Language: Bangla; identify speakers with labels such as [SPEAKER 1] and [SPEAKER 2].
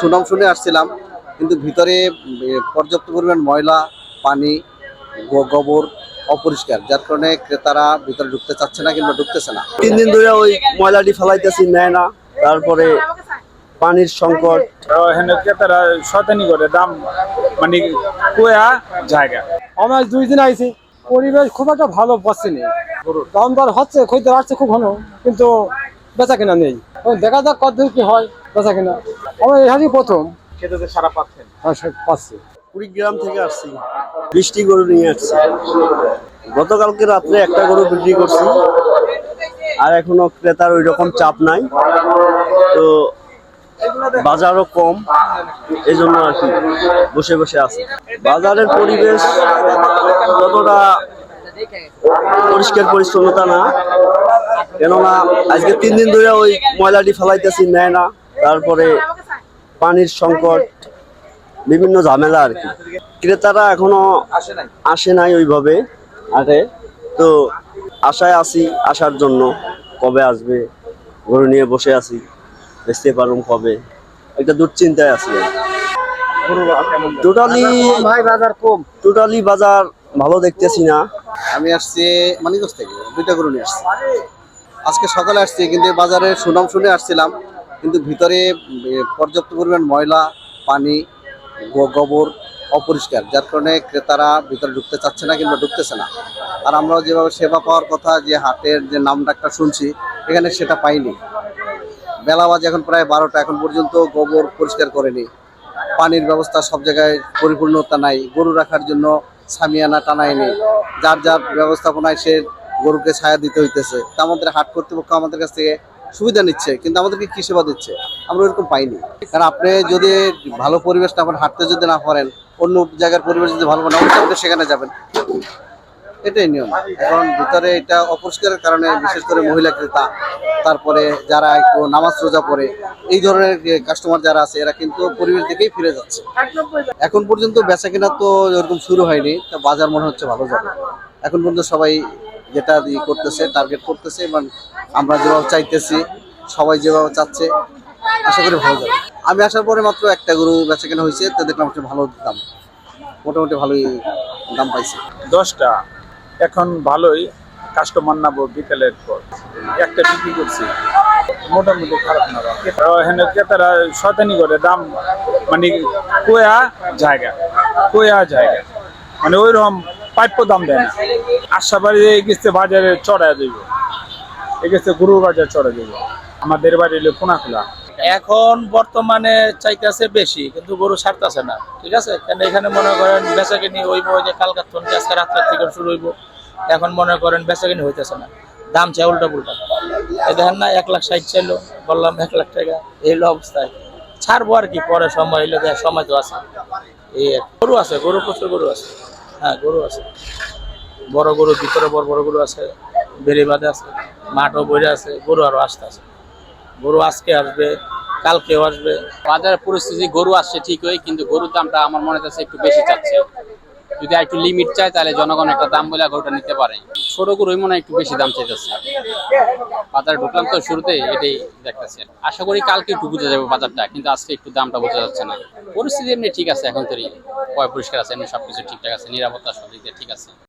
[SPEAKER 1] সুনাম শুনে আসছিলাম, কিন্তু ভিতরে পর্যাপ্ত পরিমাণ ময়লা, পানি, গোবর অপরিষ্কার, যার কারণে ক্রেতারা ভিতরে ঢুকতে চাচ্ছে না কিংবা ঢুকতেছে না।
[SPEAKER 2] 3 দিন ধরে ওই ময়লাটি ফেলাইতেছি, নেয় না। তারপরে পানির সংকট,
[SPEAKER 3] ক্রেতারা শয়তানি করে দাম মানে কোয়া জায়গা।
[SPEAKER 4] আমরা 2 দিন আইছি, পরিবেশ খুব একটা ভালো পাচ্ছি না। দাম দর হচ্ছে, খরিদ্দার আসছে খুব ঘন, কিন্তু বেচা কেনা নেই। দেখা যাক কতদূর কি হয় বেচা কেনা। আমরা এখানেই প্রথম
[SPEAKER 3] খেতে সারা পাচ্ছেন।
[SPEAKER 4] পাচ্ছি।
[SPEAKER 2] কুড়িগ্রাম থেকে আসছি, 20টি গরু নিয়ে আসছি। গতকালকে রাত্রে একটা গরু বিক্রি করছি, আর এখনো ক্রেতার ওই রকম চাপ নাই, তো বাজারও কম, এই জন্য আর কি বসে বসে আছে। বাজারের পরিবেশ ততটা পরিষ্কার পরিচ্ছন্নতা না, কেননা আজকে 3 দিন ধরে ওই ময়লাটি ফেলাইতেছি, নেয় না। তারপরে পানির সংকট, বিভিন্ন ঝামেলা আর কি। ক্রেতারা এখনো আসে নাই ওইভাবে হাটে, তো আশায় আছি, আসার জন্য। কবে আসবে, গরু নিয়ে বসে আছি, বেচতে পারুম কবে, একটা দুশ্চিন্তায় আছি। টোটালি বাজার ভালো দেখতেছি না।
[SPEAKER 1] আমি আসছি মানিকগঞ্জ থেকে, 2টা গরু নিয়ে আসছি। আজকে সকালে আসছি, কিন্তু বাজারে সুনাম শুনে আসছিলাম, কিন্তু ভিতরে পর্যাপ্ত পরিমাণ ময়লা, পানি, গোবর অপরিষ্কার, যার কারণে ক্রেতারা ভিতরে ঢুকতে চাচ্ছে না কিংবা ঢুকতেছে না। আর আমরাও যেভাবে সেবা পাওয়ার কথা, যে হাটের যে নাম ডাকটা শুনছি, এখানে সেটা পাইনি। বেলা বাজে এখন প্রায় 12টা, এখন পর্যন্ত গোবর পরিষ্কার করেনি। পানির ব্যবস্থা সব জায়গায় পরিপূর্ণতা নাই, গরু রাখার জন্য সামিয়ানা টানায়নি। যার যার ব্যবস্থাপনায় সে গরুকে ছায়া দিতে হইতেছে। তা আমাদের হাট কর্তৃপক্ষ আমাদের কাছ থেকে সুবিধা নিচ্ছে, কিন্তু আমাদেরকে কি সেবা দিচ্ছে আমরা এরকম পাইনি। কারণ আপনি যদি ভালো পরিবেশটা আপনার হাঁটতে যদি না পারেন, অন্য জায়গার পরিবেশ যদি ভালো না, অবশ্যই আপনি সেখানে যাবেন, এটাই নিয়ম। এখন ভিতরে এটা অপরিষ্কারের কারণে, বিশেষ করে মহিলা ক্রেতা, তারপরে যারা একটু নামাজ রোজা পড়ে, এই ধরনের কাস্টমার যারা আছে, এরা কিন্তু পরিবেশ দেখেই ফিরে যাচ্ছে। এখন পর্যন্ত বেচা কেনা তো এরকম শুরু হয়নি, তা বাজার মনে হচ্ছে ভালো যাবে। এখন পর্যন্ত সবাই যেটা করতেছে, টার্গেট করতেছে, এবং আমরা যেভাবে চাইতেছি, সবাই যেভাবে চাচ্ছে, আশা করি ভালো যাবে। আমি আসার পরে মাত্র একটা গরু বেচা কেনা হয়েছে, তো দেখলাম একটা ভালো দাম, মোটামুটি ভালোই দাম পাইছে।
[SPEAKER 3] 10টা এখন ভালোই কাস্টমার নাবো, বিকেলের পর একটা বিক্রি করছি, মোটামুটি খারাপ না। ক্রেতারা শয়তানি করে দাম মানে কোয়া জায়গা মানে ওইরকম প্রাপ্য দাম দেয় না। আশাবাড়ি গেছে বাজারে চড়াই দেব, এগেছে গরুর বাজার চড়াই দেব। আমাদের বাড়ি হলো কোনাখোলা।
[SPEAKER 5] এখন বর্তমানে চাইতেছে বেশি, কিন্তু গরু ছাড়তেছে না। ঠিক আছে, কেন এখানে মনে করেন বেচাকিনি হইব, যে কালকার থেকে আজকে রাত্রে থেকে শুরু হইব। এখন মনে করেন বেচাকিনি হইতেছে না, দাম চাই উল্টা পুল্টা। এই দেখেন না, 1,60,000 চাইলো, বললাম 1,00,000 টাকা, এই হলো অবস্থায়। ছাড়বো আর কি, পরে সময় হইলো, সময় তো আছে। এই গরু আছে, গরু প্রচুর গরু আছে। হ্যাঁ, গরু আছে, বড় গরু, ভিতরে বড় বড় গরু আছে, বেড়িবাঁধে আছে, মাঠও বইরে আছে। গরু আরো আসতে আছে, গরু আজকে আসবে, কালকেও আসবে।
[SPEAKER 6] বাজারের পরিস্থিতি, গরু আসছে ঠিকই, কিন্তু গরুর দামটা আমার মনে হচ্ছে একটু বেশি চাচ্ছে। যদি একটু লিমিট চায়, তাহলে জনগণ একটা দাম বলে গরুটা নিতে পারে। ছোট গরুই মনে হয় একটু বেশি দাম চাইতেছে। বাজারে ঢুকলাম তো শুরুতে, এটাই দেখতেছি। আশা করি কালকে একটু বোঝা যাবে বাজারটা, কিন্তু আজকে একটু দামটা বোঝা যাচ্ছে না। পরিস্থিতি এমনি ঠিক আছে, এখন তো পরিষ্কার আছে, এমনি সবকিছু ঠিকঠাক আছে, নিরাপত্তা সব দিক দিয়ে ঠিক আছে।